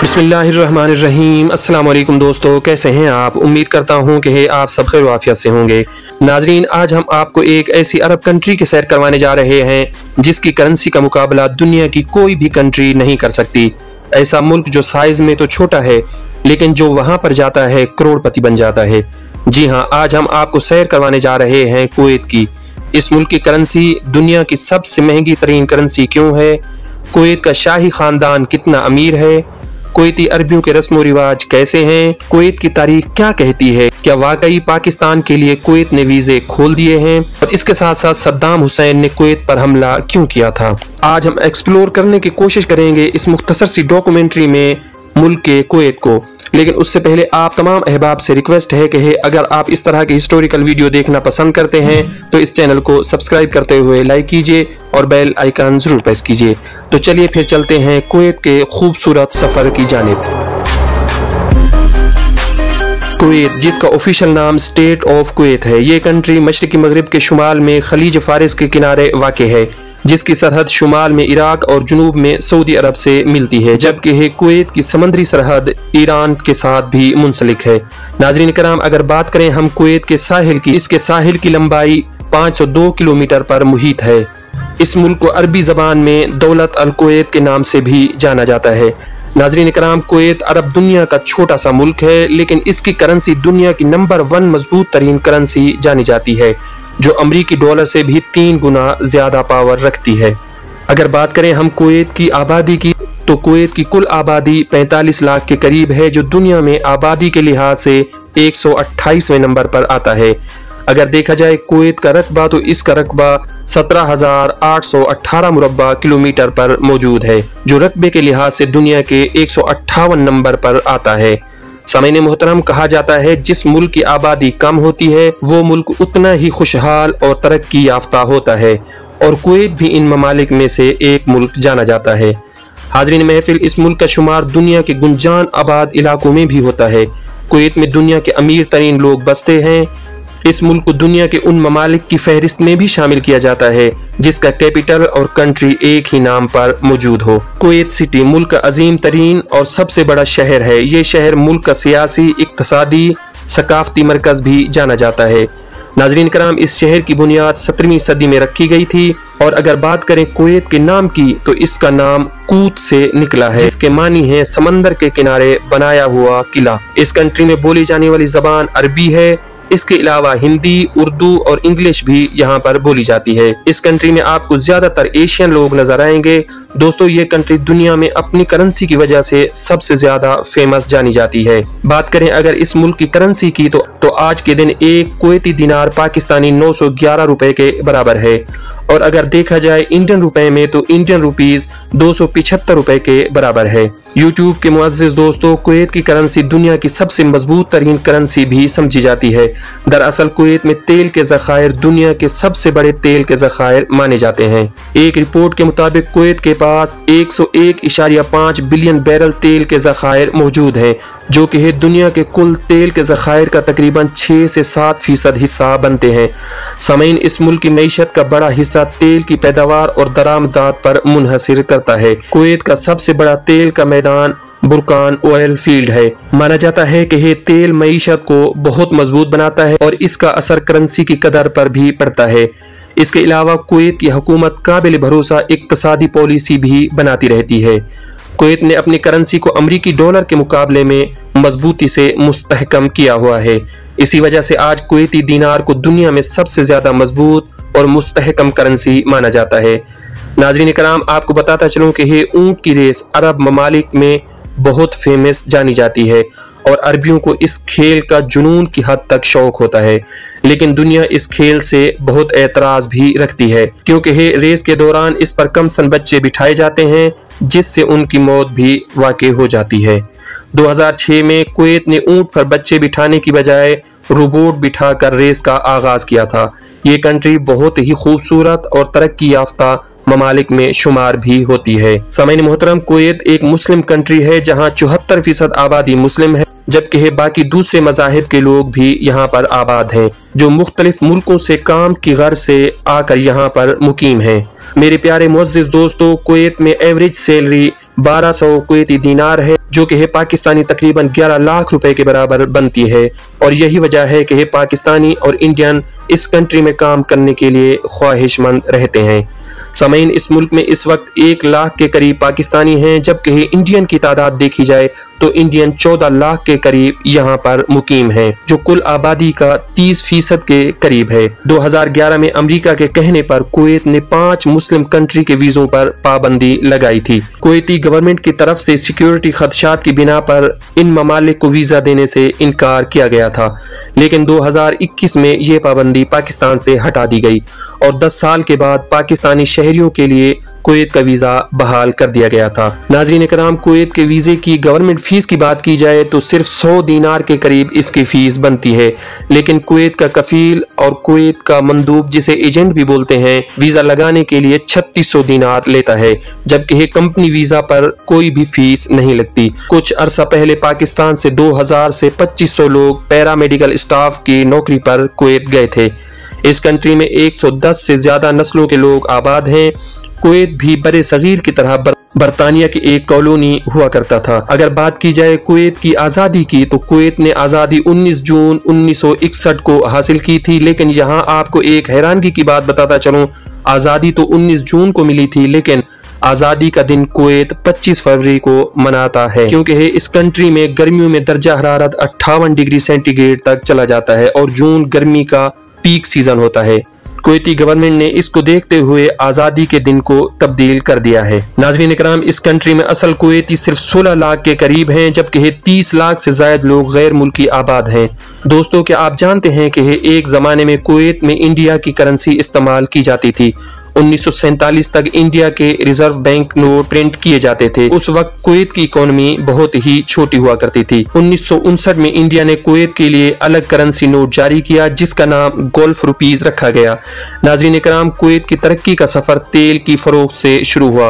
बिस्मिल्लाहिर्रहमानिर्रहीम। अस्सलाम वालेकुम दोस्तों, कैसे हैं आप? उम्मीद करता हूं कि आप सब खैर आफियत से होंगे। नाजरीन, आज हम आपको एक ऐसी अरब कंट्री की सैर करवाने जा रहे हैं जिसकी करेंसी का मुकाबला दुनिया की कोई भी कंट्री नहीं कर सकती। ऐसा मुल्क जो साइज में तो छोटा है लेकिन जो वहां पर जाता है करोड़पति बन जाता है। जी हाँ, आज हम आपको सैर करवाने जा रहे हैं कुवैत की। इस मुल्क की करेंसी दुनिया की सबसे महंगी तरीन करेंसी क्यों है? कुवैत का शाही खानदान कितना अमीर है? कुवैती अरबियों के रस्म रिवाज कैसे हैं? कुवैत की तारीख क्या कहती है? क्या वाकई पाकिस्तान के लिए कुवैत ने वीजे खोल दिए हैं? और इसके साथ साथ सद्दाम हुसैन ने कुवैत पर हमला क्यों किया था? आज हम एक्सप्लोर करने की कोशिश करेंगे इस मुख्तसर सी डॉक्यूमेंट्री में मुल्क के कुवैत को। लेकिन उससे पहले आप तमाम अहबाब से रिक्वेस्ट है कि अगर आप इस तरह के हिस्टोरिकल वीडियो देखना पसंद करते हैं तो इस चैनल को सब्सक्राइब करते हुए लाइक कीजिए और बेल आइकन जरूर प्रेस कीजिए। तो चलिए फिर चलते हैं कुवैत के खूबसूरत सफर की जानिब। कुवैत, जिसका ऑफिशियल नाम स्टेट ऑफ कुवैत है, ये कंट्री मशरकी मगरिब के शुमाल में खलीज फारिस के किनारे वाक़ है, जिसकी सरहद शुमाल में इराक और जुनूब में सऊदी अरब से मिलती है, जबकि कुवैत की समंदरी सरहद ईरान के साथ भी मुंसलिक है। नाज़रीन कराम, अगर बात करें हम कुवैत के साहिल की, इसके साहिल की लंबाई 502 किलोमीटर पर मुहित है। इस मुल्क को अरबी जबान में दौलत अल कुवैत के नाम से भी जाना जाता है। नाज़रीन कराम, कुवैत अरब दुनिया का छोटा सा मुल्क है लेकिन इसकी करेंसी दुनिया की नंबर 1 मजबूत तरीन करेंसी जानी जाती है, जो अमरीकी डॉलर से भी 3 गुना ज्यादा पावर रखती है। अगर बात करें हम कुवैत की आबादी की, तो कुवैत की कुल आबादी 45 लाख के करीब है, जो दुनिया में आबादी के लिहाज से 128वें नंबर पर आता है। अगर देखा जाए कुवैत का रकबा, तो इसका रकबा 17,818 मुरब्बा किलोमीटर पर मौजूद है, जो रकबे के लिहाज से दुनिया के 158 नंबर पर आता है। सामईन मोहतरम, कहा जाता है जिस मुल्क की आबादी कम होती है वो मुल्क उतना ही खुशहाल और तरक्की याफ्ता होता है, और कुवैत भी इन ममालिक में से एक मुल्क जाना जाता है। हाज़रीन महफिल, इस मुल्क का शुमार दुनिया के गुंजान आबाद इलाकों में भी होता है। कुवैत में दुनिया के अमीर तरीन लोग बसते हैं। इस मुल्क को दुनिया के उन ममालिक की फहरिस्त में भी शामिल किया जाता है जिसका कैपिटल और कंट्री एक ही नाम पर मौजूद हो। कुवैत सिटी मुल्क का अजीम तरीन और सबसे बड़ा शहर है। ये शहर मुल्क का सियासी, इक्तसादी, सकाफती मरकज भी जाना जाता है। नाजरीन कराम, इस शहर की बुनियाद 17वीं सदी में रखी गई थी। और अगर बात करें कुवैत के नाम की, तो इसका नाम कूत से निकला है, जिसके मानी है समंदर के किनारे बनाया हुआ किला। इस कंट्री में बोली जाने वाली जबान अरबी है। इसके अलावा हिंदी, उर्दू और इंग्लिश भी यहाँ पर बोली जाती है। इस कंट्री में आपको ज्यादातर एशियन लोग नजर आएंगे। दोस्तों, ये कंट्री दुनिया में अपनी करेंसी की वजह से सबसे ज्यादा फेमस जानी जाती है। बात करें अगर इस मुल्क की करेंसी की, तो आज के दिन एक कुवैती दिनार पाकिस्तानी 911 रुपए के बराबर है। और अगर देखा जाए इंडियन रुपए में, तो इंडियन रुपीज 275 रुपए के बराबर है। यूट्यूब के मुअज़्ज़िज़ दोस्तों, कुवैत की करेंसी दुनिया की सबसे मजबूत तरीन करेंसी भी समझी जाती है। दरअसल कुवैत में तेल के ज़खायर दुनिया के सबसे बड़े तेल के ज़खायर माने जाते हैं। एक रिपोर्ट के मुताबिक कुवैत के पास 101.5 बिलियन बैरल तेल के ज़खायर मौजूद हैं, जो कि दुनिया के कुल तेल के ज़खायर का तकरीबन 6 से 7% हिस्सा बनते हैं। सामईन, इस मुल्क की मईशत का बड़ा हिस्सा तेल की पैदावार और दरामदात पर मुनहसिर करता है। कुवैत का सबसे बड़ा तेल का मैदान बुरकान ऑयल फील्ड है। माना जाता है कि यह तेल मईशत को बहुत मजबूत बनाता है और इसका असर करेंसी की कदर पर भी पड़ता है। इसके अलावा कुवैत की हुकूमत काबिल भरोसा इक्तसादी पॉलिसी भी बनाती रहती है। कुवैत ने अपनी करेंसी को अमरीकी डॉलर के मुकाबले में मजबूती से मुस्तहकम किया हुआ है। इसी वजह से आज कुवैती दीनार को दुनिया में सबसे ज्यादा मजबूत और मुस्तहकम करेंसी माना जाता है। नाज़रीन कराम, आपको बताता चलूं कि ये ऊंट की रेस अरब ममालिक में बहुत फेमस जानी जाती है और अरबियों को इस खेल का जुनून की हद तक शौक होता है। लेकिन दुनिया इस खेल से बहुत एतराज भी रखती है, क्योंकि रेस के दौरान इस पर कम सन बच्चे बिठाए जाते हैं, जिससे उनकी मौत भी वाक़ई हो जाती है। 2006 में कुवैत ने ऊंट पर बच्चे बिठाने की बजाय रोबोट बिठाकर रेस का आगाज किया था। ये कंट्री बहुत ही खूबसूरत और तरक्की याफ्ता ममालिक में शुमार भी होती है। सामईन मोहतरम, कुवैत एक मुस्लिम कंट्री है जहाँ 74% आबादी मुस्लिम है, जबकि बाकी दूसरे मज़ाहिब के लोग भी यहाँ पर आबाद हैं, जो मुख्तलिफ मुल्कों से काम की गर्ज से आकर यहाँ पर मुकीम हैं। मेरे प्यारे मुअज़्ज़िज़ दोस्तों, कुवैत में एवरेज सैलरी 1200 कुवैती दीनार है, जो कि है पाकिस्तानी तकरीबन 11 लाख रुपए के बराबर बनती है। और यही वजह है कि पाकिस्तानी और इंडियन इस कंट्री में काम करने के लिए ख्वाहिशमंद रहते हैं। सामीन, इस मुल्क में इस वक्त 1 लाख के करीब पाकिस्तानी हैं, जबकि इंडियन की तादाद देखी जाए तो इंडियन 14 लाख के करीब यहाँ पर मुकीम हैं, जो कुल आबादी का 30% के करीब है। 2011 में अमेरिका के कहने पर कुवैत ने 5 मुस्लिम कंट्री के वीजों पर पाबंदी लगाई थी। कुवैती गवर्नमेंट की तरफ से सिक्योरिटी खदशात की बिना पर इन ममालिक को वीजा देने से इनकार किया गया था, लेकिन 2021 में ये पाबंदी पाकिस्तान से हटा दी गई और 10 साल के बाद पाकिस्तानी शहरियों के लिए कुवैत का वीजा बहाल कर दिया गया था। नाज़रीन कराम, कुवैत के वीजे की गवर्नमेंट फीस की बात की जाए तो सिर्फ 100 दीनार के करीब इसकी फीस बनती है, लेकिन कुवैत का कफील और कुवैत का मंदूब, जिसे एजेंट भी बोलते हैं, वीजा लगाने के लिए 3600 दीनार लेता है, जबकि कंपनी वीजा पर कोई भी फीस नहीं लगती। कुछ अरसा पहले पाकिस्तान से 2000 से 2500 लोग पैरामेडिकल स्टाफ की नौकरी पर कुवैत गए थे। इस कंट्री में 110 से ज्यादा नस्लों के लोग आबाद हैं। कुवैत भी बड़े सगीर की तरह बरतानिया की एक कॉलोनी हुआ करता था। अगर बात की जाए कुवैत की आज़ादी की, तो कुवैत ने आज़ादी 19 जून 1961 को हासिल की थी, लेकिन यहाँ आपको एक हैरानगी की बात बताता चलूं, आज़ादी तो 19 जून को मिली थी, लेकिन आज़ादी का दिन कुवैत 25 फरवरी को मनाता है, क्योंकि इस कंट्री में गर्मियों में दर्जा हरारत 58 डिग्री सेंटीग्रेड तक चला जाता है और जून गर्मी का पीक सीजन होता है। कुवैती गवर्नमेंट ने इसको देखते हुए आज़ादी के दिन को तब्दील कर दिया है। नाज़रीन इकराम, इस कंट्री में असल कुवैती सिर्फ 16 लाख के करीब हैं, जबकि 30 लाख से ज्यादा लोग गैर मुल्की आबाद हैं। दोस्तों, क्या आप जानते हैं कि एक जमाने में कुवैत में इंडिया की करेंसी इस्तेमाल की जाती थी। 1947 तक इंडिया के रिजर्व बैंक नोट प्रिंट किए जाते थे। उस वक्त कुवैत की इकोनॉमी बहुत ही छोटी हुआ करती थी। 1959 में इंडिया ने कुवैत के लिए अलग करेंसी नोट जारी किया, जिसका नाम गोल्फ रुपीज रखा गया। नाज़रीन इकराम, कुवैत की तरक्की का सफर तेल की फरोख्त से शुरू हुआ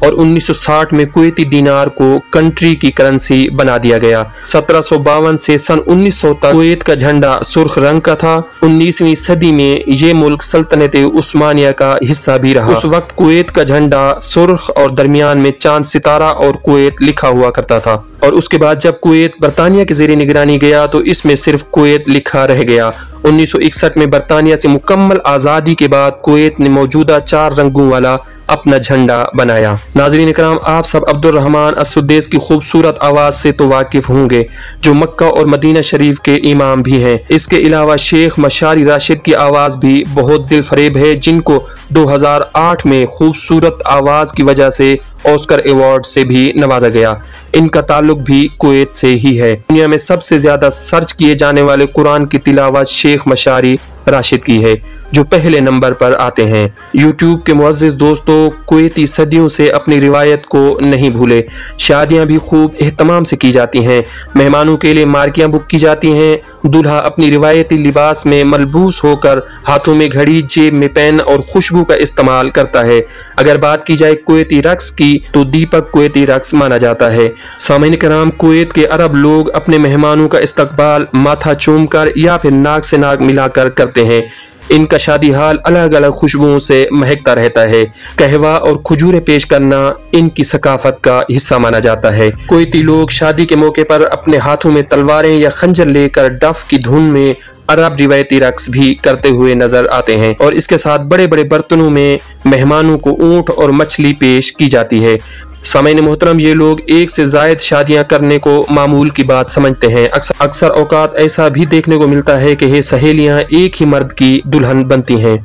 और 1960 में कुवैती दीनार को कंट्री की करेंसी बना दिया गया। 1752 से सन 1900 तक कुवैत का झंडा सुर्ख रंग का था। 19वीं सदी में ये मुल्क सल्तनत उस्मानिया का हिस्सा भी रहा। उस वक्त कुवैत का झंडा सुर्ख और दरमियान में चांद सितारा और कुवैत लिखा हुआ करता था, और उसके बाद जब कुवैत बरतानिया के ज़ेरे निगरानी गया तो इसमें सिर्फ कुवैत लिखा रह गया। 1961 में बरतानिया से मुकम्मल आज़ादी के बाद कुवैत ने मौजूदा 4 रंगों वाला अपना झंडा बनाया। नाज़रीन इकराम, आप सब अब्दुल रहमान अस-सुद्देस की खूबसूरत आवाज से तो वाकिफ होंगे, जो मक्का और मदीना शरीफ के इमाम भी हैं। इसके अलावा शेख मशारी राशिद की आवाज भी बहुत दिल फरेब है, जिनको 2008 में खूबसूरत आवाज की वजह से ऑस्कर अवार्ड से भी नवाजा गया। इनका ताल्लुक भी कुवैत से ही है। दुनिया में सबसे ज्यादा सर्च किए जाने वाले कुरान की तिलावत शेख मशारी राशिद की है, जो पहले नंबर पर आते हैं। यूट्यूब के मुअज़्ज़िज़ दोस्तों, कुवैती सदियों से अपनी रिवायत को नहीं भूले। शादियां भी खूब एहतमाम से की जाती हैं, मेहमानों के लिए मार्कियां बुक की जाती हैं। दूल्हा अपनी रिवायती लिबास में मलबूस होकर हाथों में घड़ी, जेब में पेन और खुशबू का इस्तेमाल करता है। अगर बात की जाए कुवैती रक्स की, तो दीपक कुवैती रक्स माना जाता है। सामीन कराम, कुवैत के अरब लोग अपने मेहमानों का इस्तकबाल माथा चूम कर या फिर नाक से नाक मिलाकर करते हैं। इनका शादी हाल अलग अलग खुशबुओं से महकता रहता है। कहवा और खजूरें पेश करना इनकी सकाफत का हिस्सा माना जाता है। कुवैती लोग शादी के मौके पर अपने हाथों में तलवारें या खंजर लेकर डफ की धुन में अरब रिवायती रक्स भी करते हुए नजर आते हैं, और इसके साथ बड़े बड़े बर्तनों में मेहमानों को ऊंट और मछली पेश की जाती है। सामीन मोहतरम, ये लोग एक से जायद शादियां करने को मामूल की बात समझते हैं। अक्सर औकात ऐसा भी देखने को मिलता है कि ये सहेलियां एक ही मर्द की दुल्हन बनती हैं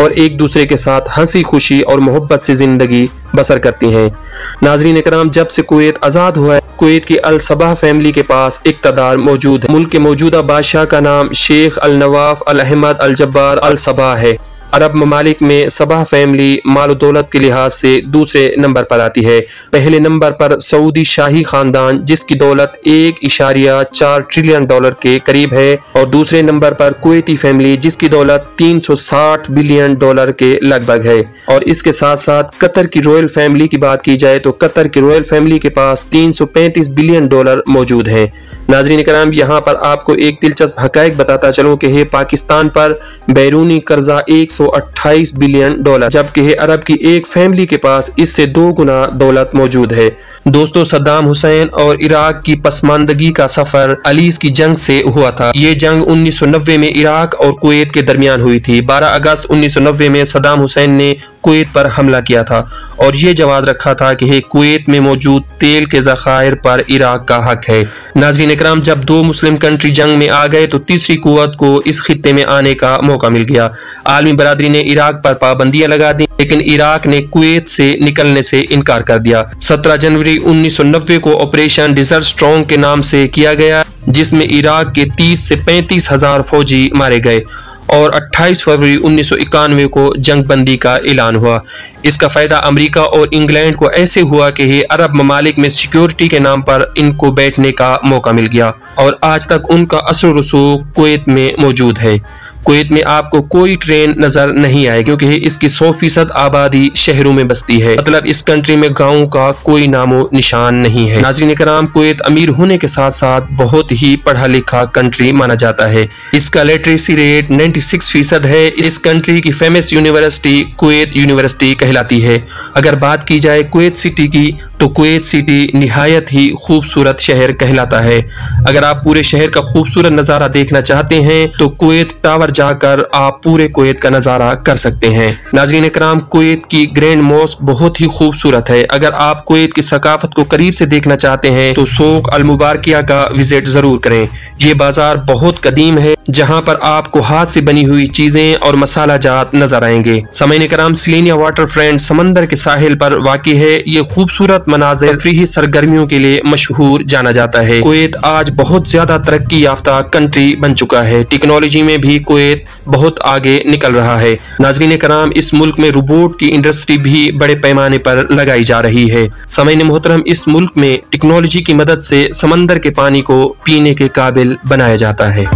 और एक दूसरे के साथ हंसी खुशी और मोहब्बत से जिंदगी बसर करती हैं। नाज़रीन इकराम, जब से कुवैत आज़ाद हुआ है, कुवैत की अल सबा फैमिली के पास इक़्तिदार मौजूद है। मुल्क के मौजूदा बादशाह का नाम शेख अल नवाफ अल अहमद अल जब्बार अल सबा है। अरब ममालिक में सबा फैमिली माल दौलत के लिहाज से दूसरे नंबर पर आती है। पहले नंबर पर सऊदी शाही खानदान, जिसकी दौलत 1.4 ट्रिलियन डॉलर के करीब है, और दूसरे नंबर पर कुवैती फैमिली, जिसकी दौलत 360 बिलियन डॉलर के लगभग है। और इसके साथ साथ कतर की रॉयल फैमिली की बात की जाए तो कतर की रॉयल फैमिली के पास 335 बिलियन डॉलर मौजूद हैं। नाज़रीन कराम, यहाँ पर आपको एक दिलचस्प हक़ाइक़ बताता चलूँ कि पाकिस्तान पर बैरूनी कर्जा 1 128 बिलियन डॉलर, जबकि अरब की एक फैमिली के पास इससे 2 गुना दौलत मौजूद है। दोस्तों, सद्दाम हुसैन और इराक की पसमानदगी का सफर अलीज की जंग से हुआ था। ये जंग 1990 में इराक और कुवैत के दरमियान हुई थी। 12 अगस्त 1990 में सद्दाम हुसैन ने कुवैत पर हमला किया था और ये जवाब रखा था कि कुवैत में मौजूद तेल के ज़खायर पर इराक का हक है। नाज़रीन इकराम, जब 2 मुस्लिम कंट्री जंग में आ गए तो तीसरी कुव्वत को इस खित्ते में आने का मौका मिल गया। आलमी बरादरी ने इराक पर पाबंदियां लगा दी, लेकिन इराक ने कुवैत से निकलने से इनकार कर दिया। 17 जनवरी 1990 को ऑपरेशन डिजर्ट स्ट्रॉन्ग के नाम से किया गया, जिसमें इराक के 30 से 35 हजार फौजी मारे गए और 28 फरवरी 1991 को जंगबंदी का ऐलान हुआ। इसका फायदा अमेरिका और इंग्लैंड को ऐसे हुआ कि अरब ममालिक में सिक्योरिटी के नाम पर इनको बैठने का मौका मिल गया और आज तक उनका असर रसूख कुवैत में मौजूद है। कुवैत में आपको कोई ट्रेन नजर नहीं आए क्योंकि इसकी 100% आबादी शहरों में बसती है, मतलब इस कंट्री में गाँव का कोई नामो निशान नहीं है। नाज़रीन इकराम, कुवैत अमीर होने के साथ साथ बहुत ही पढ़ा लिखा कंट्री माना जाता है। इसका लिटरेसी रेट 96% है। इस कंट्री की फेमस यूनिवर्सिटी कुवैत यूनिवर्सिटी कहलाती है। अगर बात की जाए कुवैत सिटी की तो कुवैत सिटी निहायत ही खूबसूरत शहर कहलाता है। अगर आप पूरे शहर का खूबसूरत नज़ारा देखना चाहते हैं तो कुवैत टावर जाकर आप पूरे कुवैत का नज़ारा कर सकते हैं। नाज़रीन इकराम, कुवैत की ग्रैंड मॉस्क बहुत ही खूबसूरत है। अगर आप कुवैत की सकाफत को करीब से देखना चाहते हैं तो सूक अल मुबारकिया का विजिट जरूर करें। ये बाजार बहुत कदीम है जहाँ पर आपको हाथ से बनी हुई चीजें और मसाला जात नजर आएंगे। सामईन इकराम, सिलेनिया वाटर फ्रंट समंदर के साहिल पर वाक़ई है। ये खूबसूरत मनाज़िर तफरीही सरगर्मियों के लिए मशहूर जाना जाता है। कुवैत आज बहुत ज्यादा तरक्की याफ्ता कंट्री बन चुका है। टेक्नोलॉजी में भी कुवैत बहुत आगे निकल रहा है। नाज़रीन इकराम, इस मुल्क में रोबोट की इंडस्ट्री भी बड़े पैमाने पर लगाई जा रही है। सामईन मोहतरम, इस मुल्क में टेक्नोलॉजी की मदद से समंदर के पानी को पीने के काबिल बनाया जाता है।